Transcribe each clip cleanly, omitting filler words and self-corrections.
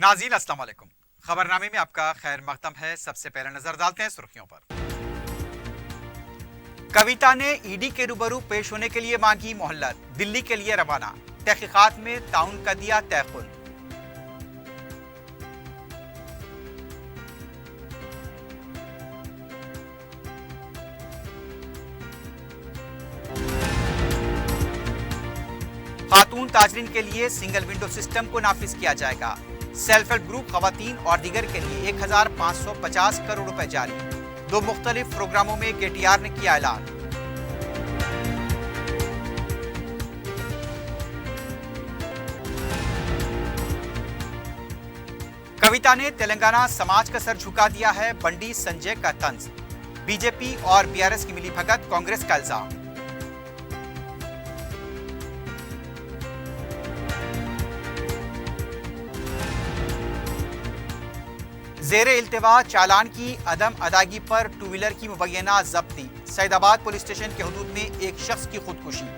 नाज़रीन अस्सलाम वालेकुम। खबरनामे में आपका खैर मकदम है। सबसे पहले नजर डालते हैं सुर्खियों पर। कविता ने ईडी के रूबरू पेश होने के लिए मांगी मोहलत, दिल्ली के लिए रवाना। तहकीकात में ताउन का दिया तयकुल। खातून ताजरीन के लिए सिंगल विंडो सिस्टम को नाफिज किया जाएगा। सेल्फ हेल्प ग्रुप, खवातीन और दीगर के लिए 1550 करोड़ रुपए जारी। दो मुख्तलिफ प्रोग्रामों में केटीआर ने किया ऐलान। कविता ने तेलंगाना समाज का सर झुका दिया है, बंडी संजय का तंज। बीजेपी और बीआरएस की मिली भगत, कांग्रेस का इल्जाम। ज़ेरे इल्तिवा चालान की अदम अदायगी पर टू व्हीलर की मुबैना जब्ती। सैदाबाद पुलिस स्टेशन के हदूद में एक शख्स की खुदकुशी।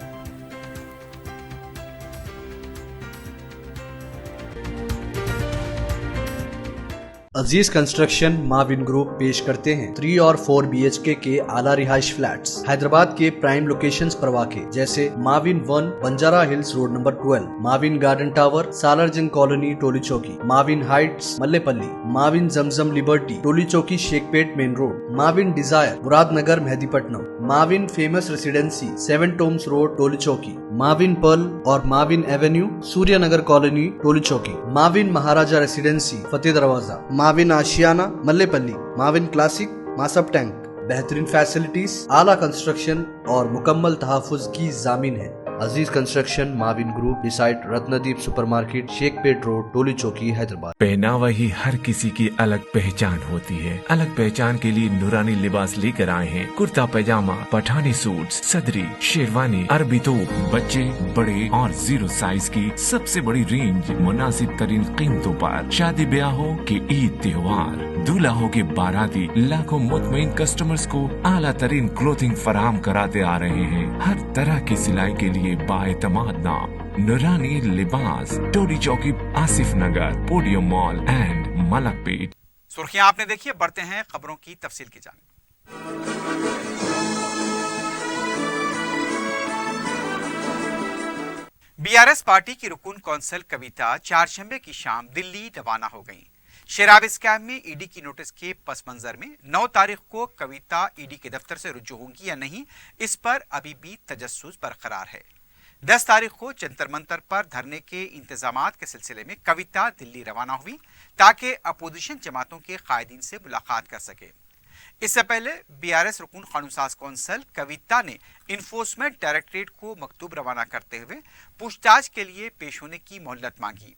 अजीज कंस्ट्रक्शन माविन ग्रुप पेश करते हैं 3 और 4 BHK के आला रिहाइश फ्लैट्स हैदराबाद के प्राइम लोकेशंस पर वाक़े, जैसे Mavin 1 Banjara Hills Road Number 12, Mavin Garden Tower Salarjung Colony Toli Chowki, Mavin Heights Mallepally, Mavin Zamzam Liberty Toli Chowki Shaikpet Main Road, Mavin Desire Muradnagar Mehdipatnam, Mavin Famous Residency 7 Tombs Road Toli Chowki, Mavin Pearl और Mavin Avenue Suryanagar Colony Toli Chowki, Mavin Maharaja Residency Fateh Darwaza, Mavin Ashiana Mallepally, Mavin Classic Masab Tank. बेहतरीन फैसिलिटीज, आला कंस्ट्रक्शन और मुकम्मल तहफ़्फ़ुज़ की ज़ामिन है। Aziz construction Mavin group, beside Ratnadeep supermarket, Shaikpet road, Toli Chowki, Hyderabad. पहनावा ही हर किसी की अलग पहचान होती है। अलग पहचान के लिए नूरानी लिबास लेकर आए हैं। कुर्ता पैजामा, पठानी सूट, सदरी, शेरवानी, अरबी तोप, बच्चे, बड़े और 0 साइज की सबसे बड़ी रेंज, मुनासिब तरीन कीमतों पर। शादी ब्याह हो कि ईद त्योहार, दूल्हा हो के बाराती, लाखों मुतमईन कस्टमर्स को आला तरीन क्लोथिंग फराहम कराते आ रहे हैं। हर तरह की सिलाई के लिए बाएतमाद नाम नूरानी लिबास, टोली चौकी, आसिफ नगर, पोडियम मॉल एंड मलकपेट। सुर्खियां आपने देखी, बढ़ते हैं खबरों की तफसील की जानिब। बीआरएस पार्टी की रुकन कौंसल कविता चारशंबे की शाम दिल्ली रवाना हो गई। शराब स्कैम में ईडी की नोटिस के पस मंजर में 9 तारीख को कविता ईडी के दफ्तर से रुजू होंगी या नहीं, इस पर अभी भी तजस्सुस बरकरार है। 10 तारीख को जंतर मंतर पर धरने के इंतजामात के सिलसिले में कविता दिल्ली रवाना हुई ताकि अपोजिशन जमातों के कायदीन से मुलाकात कर सके। इससे पहले बीआरएस रुकन कानूनसाज कौंसल कविता ने इन्फोर्समेंट डायरेक्टरेट को मकतूब रवाना करते हुए पूछताछ के लिए पेश होने की मोहलत मांगी।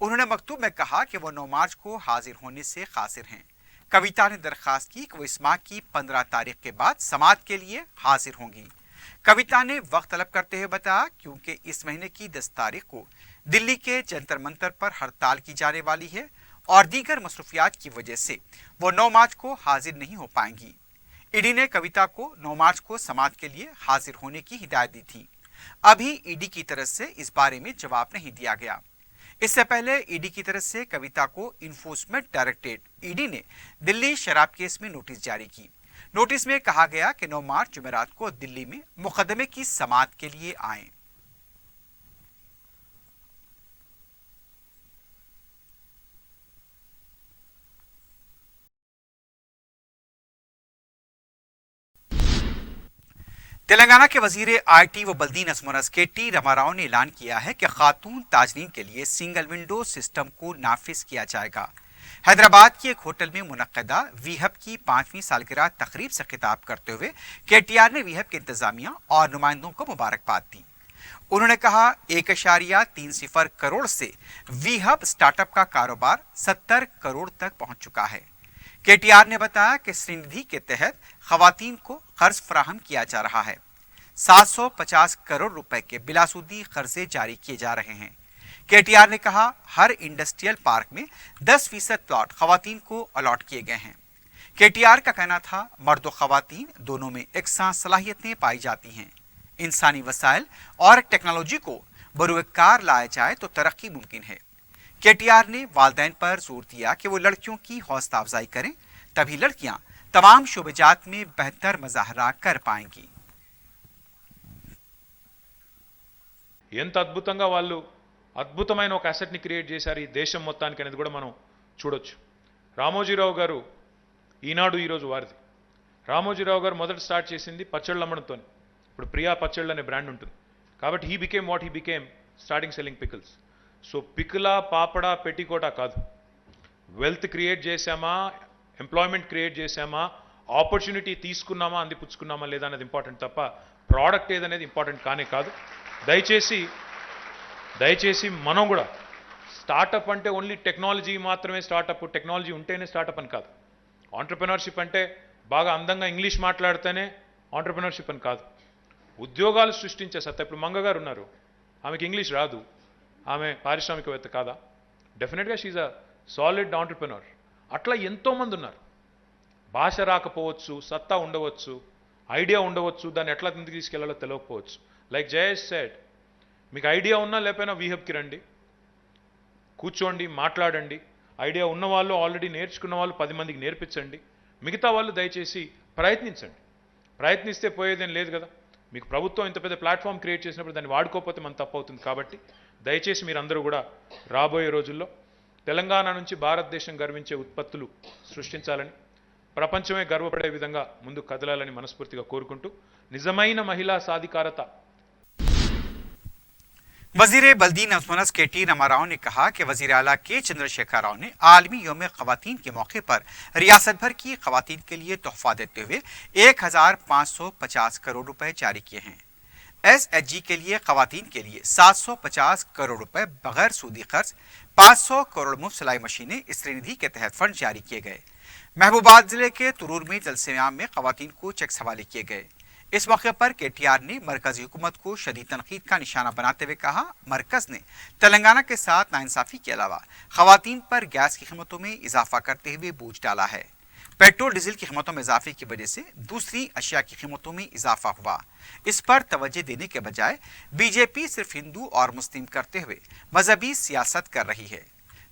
उन्होंने मकतूब में कहा कि वो 9 मार्च को हाजिर होने से कासिर हैं। कविता ने दरखास्त की कि वो इस माह की 15 तारीख के बाद समाअत के लिए हाजिर होंगी। कविता ने वक्त तलब करते हुए बताया क्योंकि इस महीने की 10 तारीख को दिल्ली के जंतर मंतर पर हड़ताल की जाने वाली है और दीगर मसरूफियात की वजह से वो 9 मार्च को हाजिर नहीं हो पाएंगी। ईडी ने कविता को 9 मार्च को समाअत के लिए हाजिर होने की हिदायत दी थी। अभी ईडी की तरफ से इस बारे में जवाब नहीं दिया गया। इससे पहले ईडी की तरफ से कविता को इन्फोर्समेंट डायरेक्टरेट ईडी ने दिल्ली शराब केस में नोटिस जारी की। नोटिस में कहा गया कि 9 मार्च जुमेरात को दिल्ली में मुकदमे की समाअत के लिए आएं। तेलंगाना के वजीर आईटी व बल्दी नस्मुनस के टी रमाराव ने ऐलान किया है कि खातून ताजरीन के लिए सिंगल विंडो सिस्टम को नाफिज किया जाएगा। हैदराबाद के एक होटल में मुनक्कदा वीहब की 5वीं सालगिरह तकरीब से खिताब करते हुए केटीआर ने वीहब के इंतजामिया और नुमाइंदों को मुबारकबाद दी। उन्होंने कहा 1.30 करोड़ से वीहब स्टार्टअप का कारोबार 70 करोड़ तक पहुंच चुका है। केटीआर ने बताया कि श्रीनिधि के तहत खवातीन को कर्ज फराहम किया जा रहा है। 750 करोड़ रुपए के बिलासूदी कर्जे जारी किए जा रहे हैं। केटीआर ने कहा हर इंडस्ट्रियल पार्क में 10% प्लॉट खवातीन को अलॉट किए गए हैं। केटीआर का कहना था मर्द व खवातीन दोनों में एकसां सलाहियतें पाई जाती हैं। इंसानी वसाइल और टेक्नोलॉजी को बरूएकार लाया जाए तो तरक्की मुमकिन है। केटीआर ने वालिदैन पर जोर दिया कि वो लड़कियों की हौसला अफजाई करें, तभी लड़कियां तमाम शोबेजात में बेहतर मुजाहरा कर पाएंगी। ఎంత అద్భుతంగా వాళ్ళు అద్భుతమైన ఒక అసెట్ని క్రియేట్ చేశారు ఈ దేశం మొత్తానికి అనేది కూడా మనం చూడొచ్చు. రామోజీరావు గారు ఈనాడు ఈరోజు వారిది. రామోజీరావు గారు మొదట స్టార్ట్ చేసింది పచ్చళ్ళు అమ్మడంతో. ఇప్పుడు ప్రియా పచ్చళ్ళు అనే బ్రాండ్ ఉంటుంది కాబట్టి he became what he became starting selling pickles. So పికిలా పాపడా పెట్టికోటా కాదు, వెల్త్ క్రియేట్ చేశామా, ఎంప్లాయ్మెంట్ క్రియేట్ చేశామా, ఆపర్చునిటీ తీసుకున్నామా, అందిపుచ్చుకున్నామా లేదా అనేది ఇంపార్టెంట్ తప్ప ప్రోడక్ట్ ఏదనేది ఇంపార్టెంట్ కానే కాదు. దయచేసి మనం కూడా స్టార్టప్ అంటే ఓన్లీ టెక్నాలజీ మాత్రమే స్టార్టప్, టెక్నాలజీ ఉంటేనే స్టార్టప్ అని కాదు. ఆంటర్ప్రెనర్షిప్ అంటే బాగా అందంగా ఇంగ్లీష్ మాట్లాడితేనే ఆంటర్ప్రెనర్షిప్ అని కాదు. ఉద్యోగాలు సృష్టించే సత్తా. ఇప్పుడు మంగ గారు ఉన్నారు, ఆమెకి ఇంగ్లీష్ రాదు, ఆమె పారిశ్రామికవేత్త కాదా? డెఫినెట్గా షీఈ్ అ సాలిడ్ ఆంటర్ప్రెనర్. అట్లా ఎంతోమంది ఉన్నారు. భాష రాకపోవచ్చు, సత్తా ఉండవచ్చు, ఐడియా ఉండవచ్చు, దాన్ని ఎట్లా ముందుకు తీసుకెళ్లాలో తెలియకపోవచ్చు. లైక్ జయేష్ సెడ్, మీకు ఐడియా ఉన్నా లేకపోయినా వీహబ్కి రండి, కూర్చోండి, మాట్లాడండి. ఐడియా ఉన్నవాళ్ళు, ఆల్రెడీ నేర్చుకున్న వాళ్ళు 10 మందికి నేర్పించండి. మిగతా వాళ్ళు దయచేసి ప్రయత్నించండి. ప్రయత్నిస్తే పోయేదేం లేదు కదా. మీకు ప్రభుత్వం ఇంత పెద్ద ప్లాట్ఫామ్ క్రియేట్ చేసినప్పుడు దాన్ని వాడుకోకపోతే మన తప్పు అవుతుంది. కాబట్టి దయచేసి మీరందరూ కూడా రాబోయే రోజుల్లో తెలంగాణ నుంచి భారతదేశం గర్వించే ఉత్పత్తులు సృష్టించాలని, ప్రపంచమే గర్వపడే విధంగా ముందుకు కదలాలని మనస్ఫూర్తిగా కోరుకుంటూ, నిజమైన మహిళా సాధికారత. वजीर बल्दी नज़्मुनस KT रमा राव ने कहा कि वजीर आला के चंद्रशेखर राव ने आलमी यौम ख़वातीन के मौके पर रियासत भर की ख़वातीन के लिए तोहफा देते हुए 1550 करोड़ रुपए जारी किए हैं। SHG के लिए ख़वातीन के लिए 750 करोड़ रुपए बगैर सूदी खर्च, 500 करोड़ मुफ्त सिलाई मशीनें इस निधि के तहत फंड जारी किए गए। महबूबाबाद जिले के तुरूर में जलसेआम में ख़वातीन को चेक हवाले किए गए। इस मौके पर KTR ने मरकजी हुकूमत को शदीद तनकीद का निशाना बनाते हुए कहा, मरकज ने तेलंगाना के साथ नाइंसाफी के अलावा ख़वातीन पर गैस की कीमतों में इजाफा करते हुए बोझ डाला है। पेट्रोल डीजल की कीमतों में इजाफे की वजह से दूसरी अशिया की कीमतों में इजाफा हुआ। इस पर तवज्जो देने के बजाय बीजेपी सिर्फ हिंदू और मुस्लिम करते हुए मजहबी सियासत कर रही है।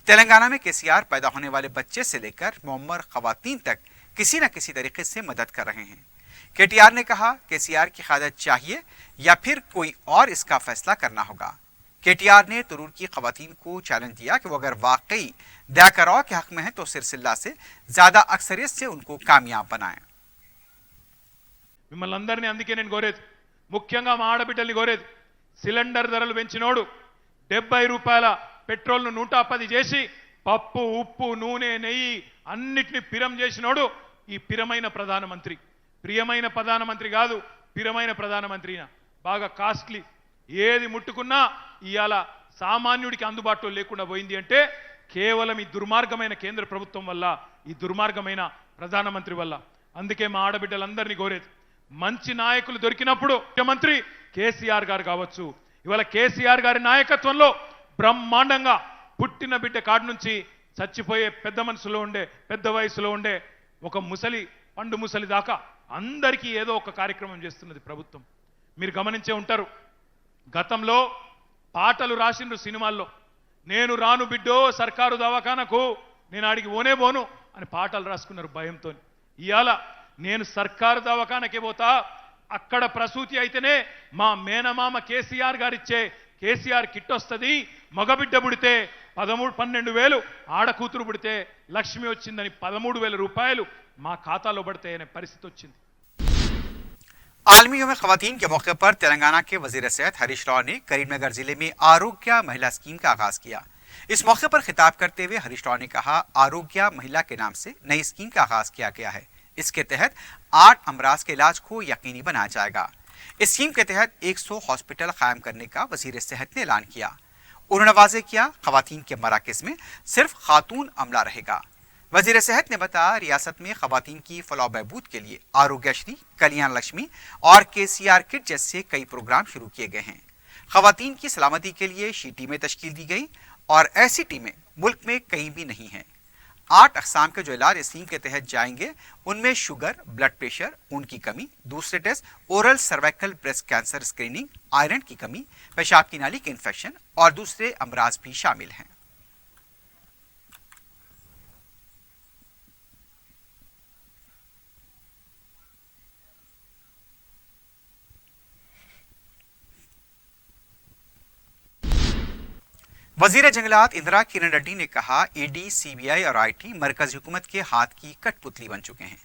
तेलंगाना में KCR पैदा होने वाले बच्चे से लेकर मुअम्मर ख़वातीन तक किसी न किसी तरीके से मदद कर रहे हैं। KTR ने कहा, KCR की क़यादत चाहिए या फिर कोई और इसका फैसला करना होगा। KTR ने तुरूर की ख़वातीन को चैलेंज दिया कि वो अगर वाकई दया कराओ के हक में है तो सिलसिला से ज़्यादा अक्सरियत से उनको कामयाब बनाएं। మిమ్మల్ని అందరినీ అందుకే నేను కోరేది, ముఖ్యంగా మా ఆడబిడ్డల్ని కోరేది, సిలిండర్ ధరలు పెంచినోడు 70 రూపాయల పెట్రోల్ను 110 చేసి పప్పు, ఉప్పు, నూనె, నెయ్యి అన్నిటిని పిరం చేసినోడు ఈ పిరమైన ప్రధానమంత్రి. ప్రియమైన ప్రధానమంత్రి కాదు, పిరమైన ప్రధానమంత్రిన. బాగా కాస్ట్లీ, ఏది ముట్టుకున్నా ఇవాళ సామాన్యుడికి అందుబాటులో లేకుండా పోయింది అంటే కేవలం ఈ దుర్మార్గమైన కేంద్ర ప్రభుత్వం వల్ల, ఈ దుర్మార్గమైన ప్రధానమంత్రి వల్ల. అందుకే మా ఆడబిడ్డలందరినీ కోరేది, మంచి నాయకులు దొరికినప్పుడు ముఖ్యమంత్రి KCR గారు కావచ్చు, ఇవాళ KCR గారి నాయకత్వంలో బ్రహ్మాండంగా పుట్టిన బిడ్డ కాడి నుంచి చచ్చిపోయే పెద్ద మనసులో ఉండే, పెద్ద వయసులో ఉండే ఒక ముసలి, పండు ముసలి దాకా అందరికీ ఏదో ఒక కార్యక్రమం చేస్తున్నది ప్రభుత్వం. మీరు గమనించే ఉంటారు, గతంలో పాటలు రాసిండ్రు సినిమాల్లో, నేను రాను బిడ్డో సర్కారు దవాఖానకు, నేను ఆడికి ఓనే పోను అని పాటలు రాసుకున్నారు భయంతో. ఇవాళ నేను సర్కారు దవాఖానకే పోతా, అక్కడ ప్రసూతి అయితేనే మా మేనమామ KCR గారిచ్చే KCR కిట్ వస్తుంది, మగబిడ్డ పుడితే 13-12,000, ఆడకూతురు పుడితే లక్ష్మి వచ్చిందని 13,000 రూపాయలు మా ఖాతాలో పడతాయనే పరిస్థితి వచ్చింది. आलमी यौम ख़वातीन के मौके पर तेलंगाना के वजीर सेहत हरीश राव ने करीमनगर जिले में आरोग्य महिला स्कीम का आगाज किया। इस मौके पर खिताब करते हुए हरीश राव ने कहा, आरोग्य महिला के नाम से नई स्कीम का आगाज किया गया है। इसके तहत 8 अमराज के इलाज को यकीनी बनाया जाएगा। इस स्कीम के तहत 100 हॉस्पिटल कायम करने का वजीर सेहत ने ऐलान किया। उन्होंने वाज़ेह किया, ख़वातीन के मराकज़ में सिर्फ खातून अमला रहेगा। वजीर सेहत ने बताया, रियासत में ख़वातीन की फलाह बहबूद के लिए आरोग्यश्री, कल्याण लक्ष्मी और KCR किट जैसे कई प्रोग्राम शुरू किए गए हैं। ख़वातीन की सलामती के लिए शी टीमें तश्कील दी गई और ऐसी टीमें मुल्क में कहीं भी नहीं हैं। 8 अक़साम के जो इलाज इस स्कीम के तहत जाएंगे उनमें शुगर, ब्लड प्रेशर, खून की कमी, दूसरे test, oral cervical breast cancer screening, iron की कमी, पेशाब की नाली के इन्फेक्शन और दूसरे अमराज भी शामिल हैं। वजीर जंगलात इंदिरा किरण रेड्डी ने कहा, ईडी, सीबीआई और आईटी मरकजी हुकूमत के हाथ की कठपुतली बन चुके हैं।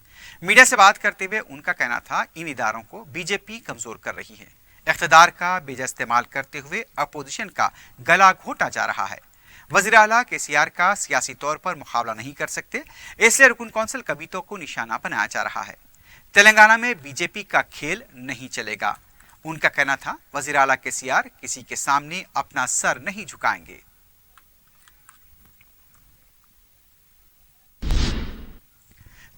मीडिया से बात करते हुए उनका कहना था, इन इदारों को बीजेपी कमजोर कर रही है। इख्तिदार का बेजा इस्तेमाल करते हुए अपोजिशन का गला घोटा जा रहा है। वजीर आला केसीआर का सियासी तौर पर मुकाबला नहीं कर सकते, इसलिए रुकन कौंसिल कवितों को निशाना बनाया जा रहा है। तेलंगाना में बीजेपी का खेल नहीं चलेगा। उनका कहना था, वजीर आला केसीआर किसी के सामने अपना सर नहीं झुकाएंगे।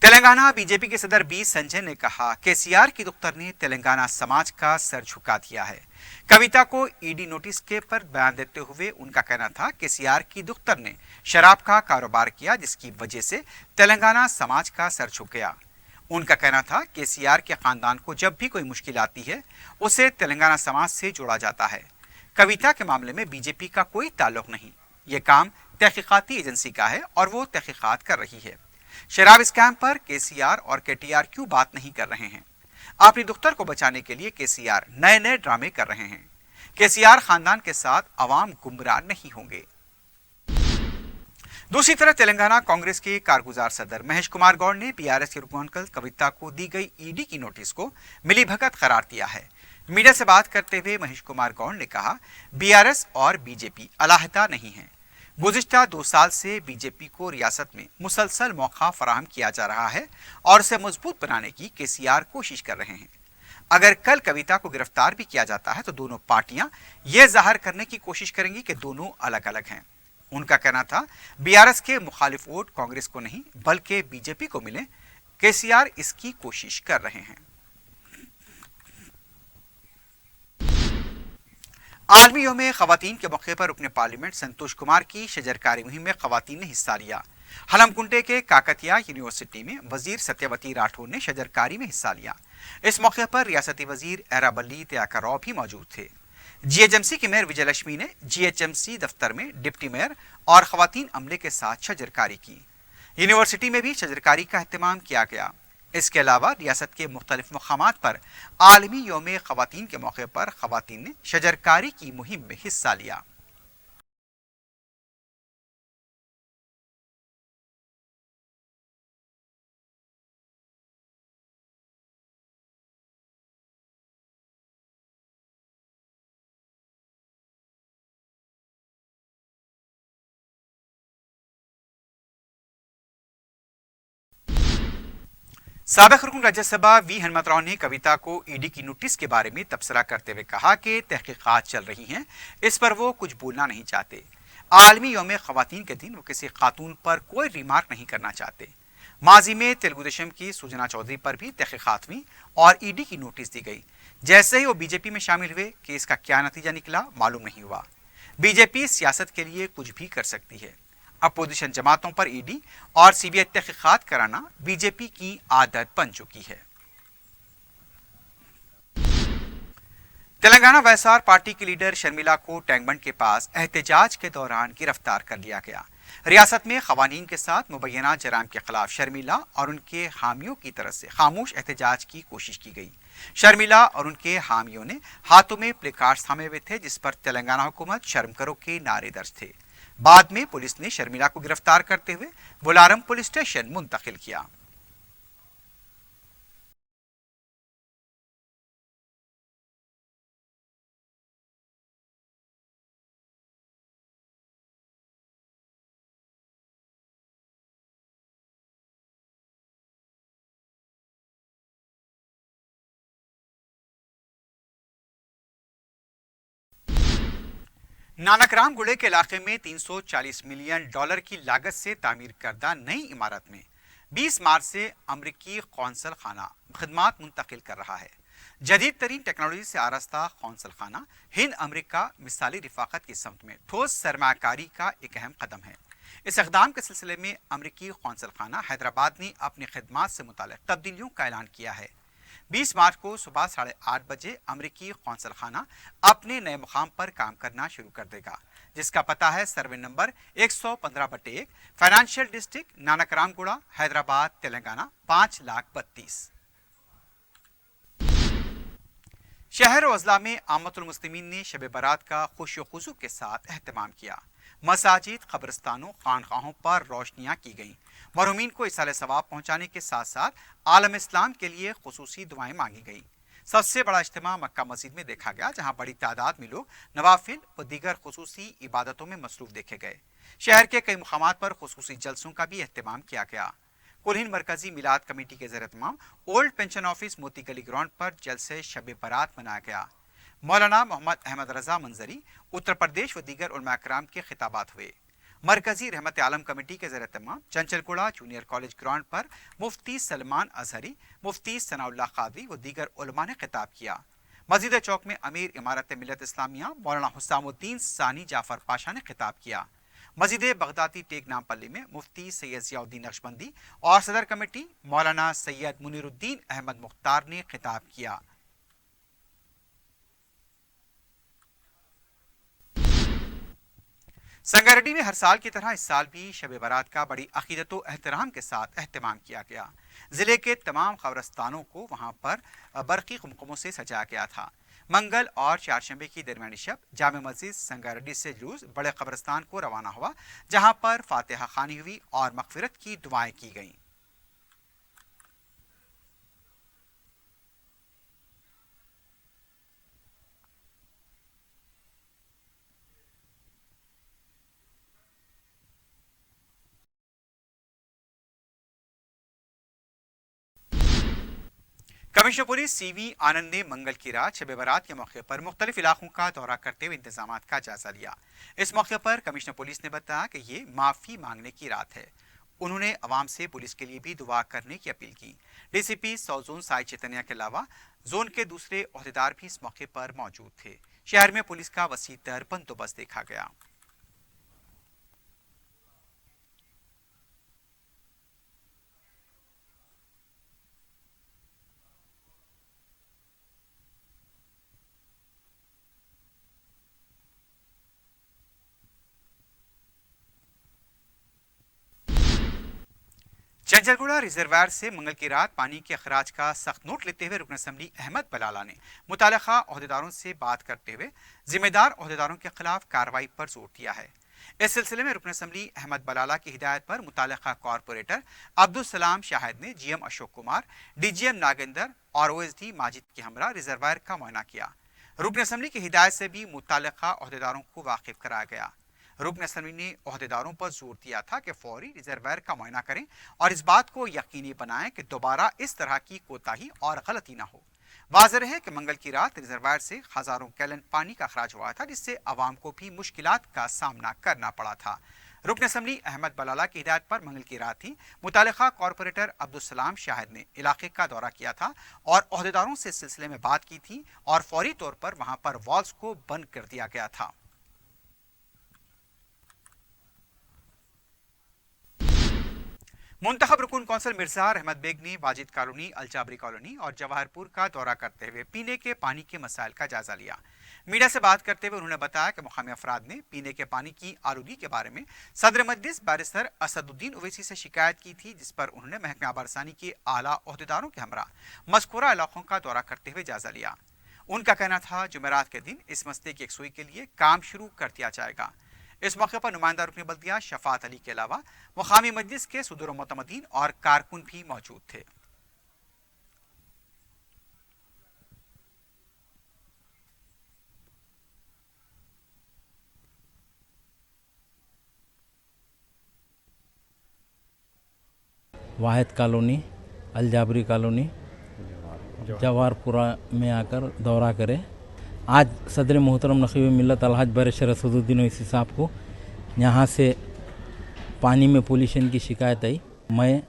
तेलंगाना बीजेपी के सदर बी संजय ने कहा, केसीआर की दुख्तर ने तेलंगाना समाज का सर झुका दिया है। कविता को ईडी नोटिस के पर बयान देते हुए उनका कहना था, केसीआर की दुख्तर ने शराब का कारोबार किया, जिसकी वजह से तेलंगाना समाज का सर झुक गया। उनका कहना था, केसीआर के खानदान को जब भी कोई मुश्किल आती है उसे तेलंगाना समाज से जोड़ा जाता है। कविता के मामले में बीजेपी का कोई ताल्लुक नहीं, ये काम तहकीकाती एजेंसी का है और वो तहकीकात कर रही है। शराब स्कैम पर केसीआर और केटीआर क्यों बात नहीं कर रहे हैं? अपनी दुख्तर को बचाने के लिए केसीआर नए नए ड्रामे कर रहे हैं। केसीआर खानदान के साथ अवाम गुमराह नहीं होंगे। दूसरी तरफ तेलंगाना कांग्रेस के कारगुजार सदर महेश कुमार गौड़ ने बीआरएस के रुकन कविता को दी गई ईडी की नोटिस को मिलीभगत करार दिया है। मीडिया से बात करते हुए महेश कुमार गौड़ ने कहा, बीआरएस और बीजेपी अलहदा नहीं है। गुज़िश्ता 2 साल से बीजेपी को रियासत में मुसलसल मौका फराहम किया जा रहा है और उसे मजबूत बनाने की केसीआर कोशिश कर रहे हैं। अगर कल कविता को गिरफ्तार भी किया जाता है तो दोनों पार्टियां यह जाहिर करने की कोशिश करेंगी कि दोनों अलग अलग हैं। उनका कहना था, बीआरएस के मुखालिफ वोट कांग्रेस को नहीं बल्कि बीजेपी को मिले। केसीआर इसकी कोशिश कर रहे हैं। आलमी यौम ख़वातीन के मौके पर रुकने पार्लियामेंट संतोष कुमार की शजरकारी मुहिम में ख़वातीन ने हिस्सा लिया। हलमकुंटे के काकतिया यूनिवर्सिटी में वजीर सत्यवती राठौर ने शजरकारी में हिस्सा लिया। इस मौके पर रियासती वजीर एराबल्ली त्याकराव भी मौजूद थे। जीएचएमसी की मेयर विजयलक्ष्मी ने जीएचएमसी दफ्तर में डिप्टी मेयर और ख़वातीन अमले के साथ शजरकारी की। यूनिवर्सिटी में भी शजरकारी का अहतमाम किया गया। इसके अलावा रियासत के मुख्तलिफ मकामात पर आलमी यौम ख़वातीन के मौके पर ख़वातीन ने शजरकारी की मुहिम में हिस्सा लिया। साबिक रुकन राज्यसभा वी हनुमतराव ने कविता को ईडी की नोटिस के बारे में तबसरा करते हुए कहा कि तहकीकात चल रही हैं, इस पर वो कुछ बोलना नहीं चाहते। आलमी यौम ख़वातीन के दिन वो किसी खातून पर कोई रिमार्क नहीं करना चाहते। माजी में तेलुगु देशम की सुजना चौधरी पर भी तहकीकात हुई और ईडी की नोटिस दी गई। जैसे ही वो बीजेपी में शामिल हुए कि इसका क्या नतीजा निकला मालूम नहीं हुआ। बीजेपी सियासत के लिए कुछ भी कर सकती है। अपोजिशन जमातों पर ईडी और सीबीआई तहकीकात कराना बीजेपी की आदत बन चुकी है। तेलंगाना वैएसआर पार्टी की लीडर शर्मिला को टैंकबंड के पास एहतजाज के दौरान गिरफ्तार कर लिया गया। रियासत में खवानीन के साथ मुबैना जराम के खिलाफ शर्मिला और उनके हामियों की तरफ से खामोश एहतजाज की कोशिश की गई। शर्मिला और उनके हामियों ने हाथों में प्लेकार्ड्स थामे हुए थे जिस पर तेलंगाना हुकूमत शर्म करो के नारे दर्ज थे। बाद में पुलिस ने शर्मिला को गिरफ्तार करते हुए बोलारम पुलिस स्टेशन मुंतकिल किया। नानकराम गुड़े के इलाके में 340 मिलियन डॉलर की लागत से तामीर करदा नई इमारत में 20 मार्च से अमरीकी कौंसल खाना खिदमात मुंतकिल कर रहा है। जदीद तरीन टेक्नोलॉजी से आरास्ता कौंसल खाना हिंद अमरीका मिसाली रिफाकत की समत में ठोस सरमाकारी का एक अहम कदम है। इस इक़दाम के सिलसिले में अमरीकी कौंसल खाना हैदराबाद ने अपनी खिदमात से मुताल्लिक़ तब्दीलियों का ऐलान किया है। 20 मार्च को सुबह 8:30 बजे अमरीकी कौंसल खाना अपने नए मुकाम पर काम करना शुरू कर देगा, जिसका पता है survey number 115/1, financial district, Nanakramguda, Hyderabad, Telangana 5,32,000। शहर और अजला में आमतुल मुस्लिमीन ने शब बारात का खुशी खुशू के साथ एहतमाम किया। मसाजिद, कब्रिस्तानों, खानकाहों पर रोशनियां की गईं। मरहुमीन को इसाले सवाब पहुंचाने के साथ साथ आलम इस्लाम के लिए खुसूसी दुआएं मांगी गईं। सबसे बड़ा इज्तिमा मक्का मस्जिद में देखा गया, जहां बड़ी तादाद में लोग नवाफिल व दीगर खुसूसी इबादतों में मसरूफ देखे गए। शहर के कई मुकामात पर खुसूसी जलसों का भी एहतमाम किया गया। कुल हिंद मरकजी मिलाद कमेटी के ज़रिए तमाम ओल्ड पेंशन ऑफिस मोती गली ग्राउंड पर जलसे शब बारात मनाया गया। मौलाना मोहम्मद अहमद रजा मंजरी, उत्तर प्रदेश व दीगर उलमा कराम के खिताबात हुए। मरकजी रहमत आलम कमेटी के ज़रिए तमाम चंचलगुड़ा जूनियर कॉलेज ग्राउंड पर मुफ्ती सलमान अजहरी, मुफ्ती सनाउल्लाह कादरी व दीगर उलमा ने खिताब किया। मस्जिद चौक में अमीर इमारत मिलत इस्लामिया मौलाना हुसामुद्दीन सानी जाफर पाशा ने खिताब किया। मस्जिद बगदादी टेक नामपल्ली में मुफ्ती सैयद जियाउद्दीन नक्शबंदी और सदर कमेटी मौलाना सैयद मुनीरुद्दीन अहमद मुख्तार ने खिताब किया। संगारेड्डी में हर साल की तरह इस साल भी शब बारात का बड़ी अकीदत व एहतराम के साथ एहतमाम किया गया। जिले के तमाम कब्रिस्तानों को वहां पर बरकी कुमकुमों से सजाया गया था। मंगल और चारशंबे की दरमियानी शब जामे मस्जिद संगारेड्डी से जुलूस बड़े कब्रिस्तान को रवाना हुआ, जहां पर फातिहा खानी हुई और मगफिरत की दुआएं की गईं। कमिश्नर पुलिस सीवी आनंद ने मंगल की रात शब बारात के मौके पर मुख्तलिफ इलाकों का दौरा करते हुए इंतजाम का जायजा लिया। इस मौके पर कमिश्नर पुलिस ने बताया कि ये माफी मांगने की रात है। उन्होंने अवाम से पुलिस के लिए भी दुआ करने की अपील की। DCP south zone Sai Chaitanya के अलावा जोन के दूसरे ओहदेदार भी इस मौके पर मौजूद थे। शहर में पुलिस का वसी तर बंदोबस्त देखा गया। चंचलगुड़ा रिजर्वायर से मंगल की रात पानी के अखराज का सख्त नोट लेते हुए रुकन असम्बली अहमद बलाला ने मुतालिका ओहदेदारों से बात करते हुए जिम्मेदार ओहदेदारों के खिलाफ कार्रवाई पर जोर दिया है। इस सिलसिले में रुकन असम्बली अहमद बलाला की हिदायत पर मुतालिका कॉरपोरेटर अब्दुल सलाम शाहिद ने जीएम अशोक कुमार, डीजीएम नागेंद्र और ओएसडी माजिद के हमरा रिजर्वायर का मुआयना किया। रुकन असम्बली की हिदायत से भी मुतालिका ओहदेदारों को वाकिफ कराया गया। रुकन असम्बली ने ओहदेदारों पर जोर दिया था कि फौरी रिजर्वायर का मुआयना करें और इस बात को यकीनी बनाएं कि दोबारा इस तरह की कोताही और गलती ना हो। वाज़ेह है कि मंगल की रात रिजर्वायर से हजारों गैलन पानी का अखराज हुआ था, जिससे आवाम को भी मुश्किलात का सामना करना पड़ा था। रुकन असम्बली अहमद बलाला की हिदायत पर मंगल की रात ही मुतालिका कॉरपोरेटर अब्दुल सलाम शाहिद ने इलाके का दौरा किया था और ओहदेदारों से इस सिलसिले में बात की थी और फौरी तौर पर वहां पर वॉल्स को बंद कर दिया गया था। मुंतखब रुकन कौंसल मिर्जा रहमत बेग ने वाजिद कॉलोनी, अलजाबरी कॉलोनी और जवाहरपुर का दौरा करते हुए पीने के पानी के मसाइल का जायजा लिया। मीडिया से बात करते हुए उन्होंने बताया कि मुकामी अफराद ने पीने के पानी की आलूगी के बारे में सदर मजलिस बैरिस्टर असदुद्दीन ओवैसी से शिकायत की थी, जिस पर उन्होंने महकमा आबरसानी के आला ओहदेदारों के हमरा मज़कूरा इलाकों का दौरा करते हुए जायजा लिया। उनका कहना था जुमेरात के दिन इस मसले की यकसुई के लिए काम शुरू कर दिया जाएगा। इस मौके पर नुमाइंदा रुकन बल्दिया शफात अली के अलावा मुकामी मजलिस के सदर मुतमदीन और कारकुन भी मौजूद थे। वाहिद कॉलोनी, अलजाबरी कॉलोनी, जवाहरपुरा में आकर दौरा करें। आज सदर मोहतरम नक़ीब मिल्लत अलहाज बैरिस्टर असदुद्दीन ओवैसी साहब को यहाँ से पानी में पोल्यूशन की शिकायत आई। मैं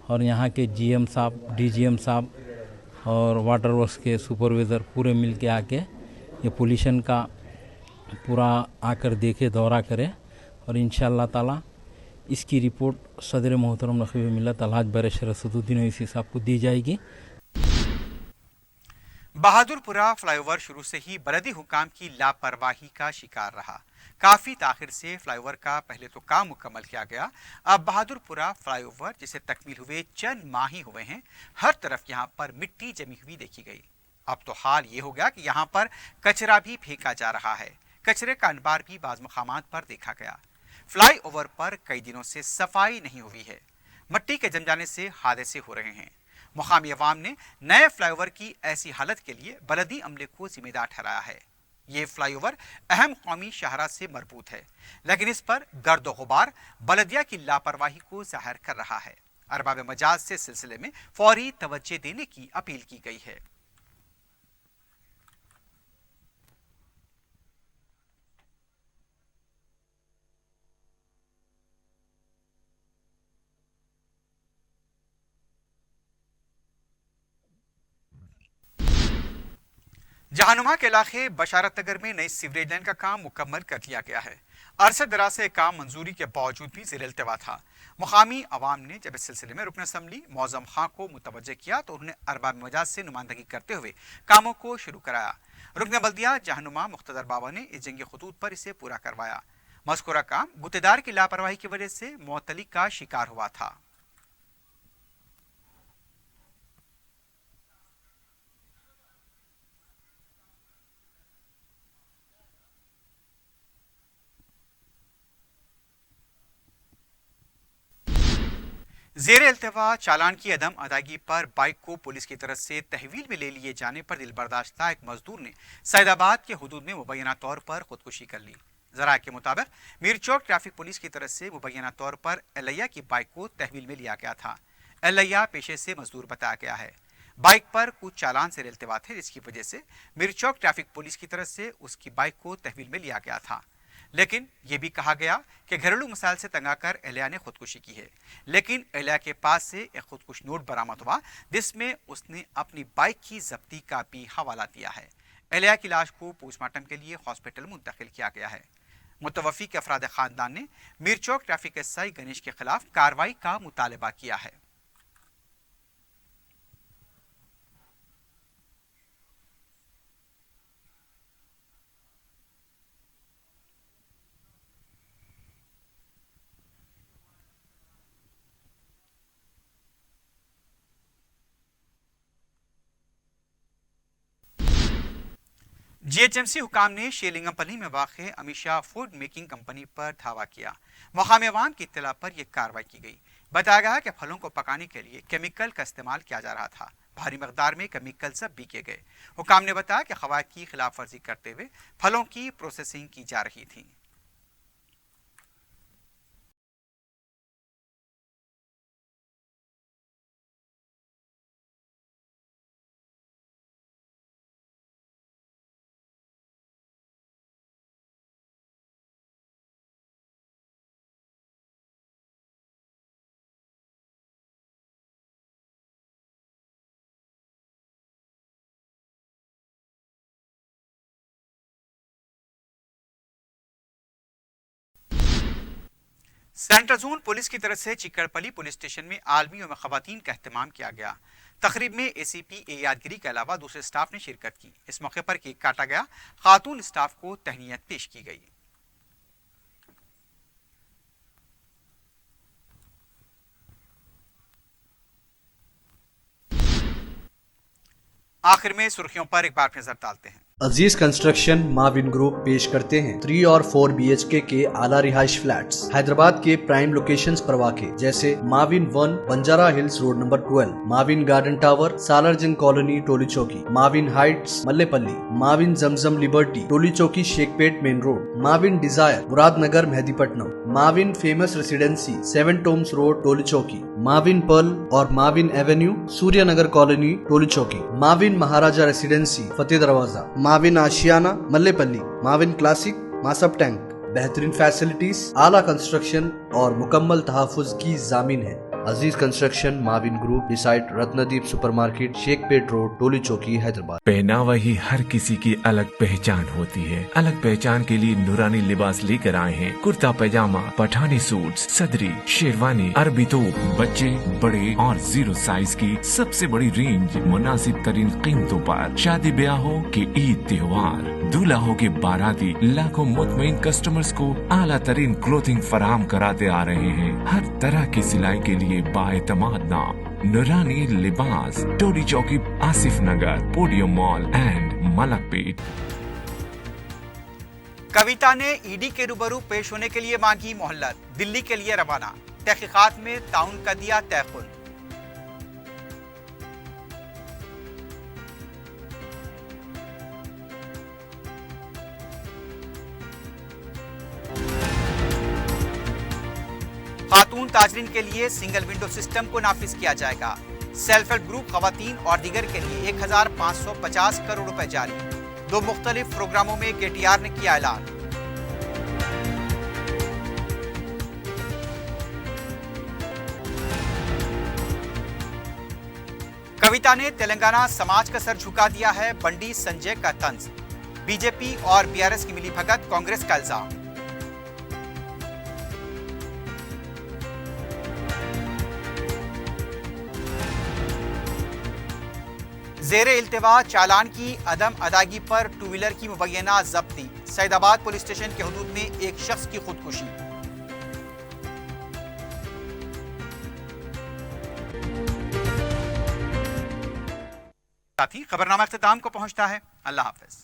और यहाँ के जीएम साहब, डीजीएम साहब और वाटर वर्क्स के सुपरवाइज़र पूरे मिल के आके ये पोल्यूशन का पूरा आकर देखे, दौरा करें और इंशाअल्लाह ताला इसकी रिपोर्ट सदर मोहतरम नक़ीब मिल्लत अलहाज बैरिस्टर असदुद्दीन ओवैसी साहब को दी जाएगी। बहादुरपुरा फ्लाईओवर शुरू से ही बलदी हुकाम की लापरवाही का शिकार रहा। काफी ताखिर से फ्लाईओवर का पहले तो काम मुकम्मल किया गया। अब बहादुरपुरा फ्लाईओवर जिसे तकमील हुए चंद माह ही हुए हैं, हर तरफ यहाँ पर मिट्टी जमी हुई देखी गई। अब तो हाल ये हो गया कि यहाँ पर कचरा भी फेंका जा रहा है। कचरे का अंबार भी बाज मकामात पर देखा गया। फ्लाई ओवर पर कई दिनों से सफाई नहीं हुई है। मट्टी के जम जाने से हादसे हो रहे हैं। मुकामी अवाम ने नए फ्लाईओवर की ऐसी हालत के लिए बलदी अमले को जिम्मेदार ठहराया है। ये फ्लाईओवर अहम कौमी शाहरा से मरबूत है, लेकिन इस पर गर्द गुबार बलदिया की लापरवाही को जाहिर कर रहा है। अरबाब मजाज से सिलसिले में फौरी तवज्जो देने की अपील की गई है। जहानुमा के इलाके बशारत नगर में नई सीवरेज लाइन का काम मुकम्मल कर लिया गया है। अरसे दराज से काम मंजूरी के बावजूद भी ज़ेर इल्तिवा था। मुकामी अवाम ने जब इस सिलसिले में रुकन असम्बली मौज़म खां को मुतवज्जह किया तो उन्होंने अरबाब मजाज से नुमाइंदगी करते हुए कामों को शुरू कराया। रुकन बल्दिया जहानुमा मुख्तदर बाबा ने इस जंगी खतूत पर इसे पूरा करवाया। मज़कूरा काम गुत्तेदार की लापरवाही की वजह से मुअत्तली का शिकार हुआ था। ज़ेर इल्तिवा चालान की अदम अदायगी पर बाइक को पुलिस की तरफ से तहवील में ले लिए जाने पर दिल बर्दाश्ता एक मजदूर ने सैदाबाद के हुदूद में मुबैना तौर पर खुदकुशी कर ली। ज़राए के मुताबिक मीरचौक ट्रैफिक पुलिस की तरफ से मुबैना तौर पर एलैया की बाइक को तहवील में लिया गया था। एलैया पेशे से मजदूर बताया गया है। बाइक पर कुछ चालान से इल्तिवा थे, जिसकी वजह से मीरचौक ट्रैफिक पुलिस की तरफ से उसकी बाइक को तहवील में लिया गया था। लेकिन यह भी कहा गया कि घरेलू मसाइल से तंग आकर एलिया ने खुदकुशी की है। लेकिन एलिया के पास से एक खुदकुश नोट बरामद हुआ, जिसमें उसने अपनी बाइक की जब्ती का भी हवाला दिया है। एलिया की लाश को पोस्टमार्टम के लिए हॉस्पिटल मुंतकिल किया गया है। मुतवफ़ी के अफराद खानदान ने मीरचौक ट्रैफिक एसआई गणेश के खिलाफ कार्रवाई का मुतालबा किया है। जीएचएमसी हुकाम ने शेरलिंगमपल्ली में वाक़े अमीशा फूड मेकिंग कंपनी पर धावा किया। मुकामी अवाम की इत्तला पर यह कार्रवाई की गई। बताया गया कि फलों को पकाने के लिए केमिकल का इस्तेमाल किया जा रहा था। भारी मकदार में केमिकल सब भी किए गए। हुकाम ने बताया कि क़वायद की खिलाफ वर्जी करते हुए फलों की प्रोसेसिंग की जा रही थी। सेंट्रल जोन पुलिस की तरफ से चिकड़पली पुलिस स्टेशन में आलमी और खवातीन का एहतमाम किया गया। तकरीब में एसीपी ए यादगिरी के अलावा दूसरे स्टाफ ने शिरकत की। इस मौके पर केक काटा गया। खातून स्टाफ को तहनीयत पेश की गई। आखिर में सुर्खियों पर एक बार नजर डालते हैं। अजीज कंस्ट्रक्शन माविन ग्रुप पेश करते हैं 3 और 4 BHK के आला रिहाइश फ्लैट्स हैदराबाद के प्राइम लोकेशंस पर वाक़े, जैसे Mavin 1 Banjara Hills Road Number 12, Mavin Garden Tower Salarjung Colony Toli Chowki, Mavin Heights Mallepally, Mavin Zamzam Liberty Toli Chowki Shaikpet Main Road, Mavin Desire Muradnagar Mehdipatnam, Mavin Famous Residency 7 Tombs Road Toli Chowki, Mavin Pearl और Mavin Avenue Suryanagar Colony Toli Chowki, Mavin Maharaja Residency Fateh Darwaza, Mavin Ashiana Mallepally, Mavin Classic Masab Tank. बेहतरीन फैसिलिटीज, आला कंस्ट्रक्शन और मुकम्मल तहफ़्फ़ुज़ की ज़ामिन है। Aziz construction Mavin group beside Ratnadeep supermarket Shaikpet road Toli Chowki Hyderabad. पहनावा ही हर किसी की अलग पहचान होती है। अलग पहचान के लिए नूरानी लिबास लेकर आए हैं। कुर्ता पैजामा, पठानी सूट, सदरी, शेरवानी, अरबी तोप, बच्चे बड़े और 0 साइज की सबसे बड़ी रेंज मुनासिब तरीन कीमतों पर। शादी ब्याह हो के ईद त्योहार, दूल्हा हो के बाराती, लाखों मुतमईन कस्टमर्स को आला तरीन क्लोथिंग फराहम कराते आ रहे हैं। हर तरह की सिलाई के लिए बाएतमाद नाम नूरानी लिबास, टोली चौकी, आसिफ नगर, पोडियम मॉल एंड मलकपेट। कविता ने ईडी के रूबरू पेश होने के लिए मांगी मोहलत, दिल्ली के लिए रवाना, तहकीकात में ताउन का दिया तयकुन। खातून ताजरीन के लिए सिंगल विंडो सिस्टम को नाफिज किया जाएगा। सेल्फ हेल्प ग्रुप खवातीन और दीगर के लिए 1550 करोड़ रुपए जारी। 2 मुख्तलिफ प्रोग्रामों में केटीआर ने किया ऐलान। कविता ने तेलंगाना समाज का सर झुका दिया है, बंडी संजय का तंज। बीजेपी और बीआरएस की मिलीभगत, कांग्रेस का इल्जाम। ज़ेरे इल्तिवा चालान की अदम अदायगी पर 2 व्हीलर की मुबैना जब्ती। सैदाबाद पुलिस स्टेशन के हुदूद में एक शख्स की खुदकुशी। साथ ही खबरनामा इख्तिताम को पहुंचता है। अल्लाह हाफिज।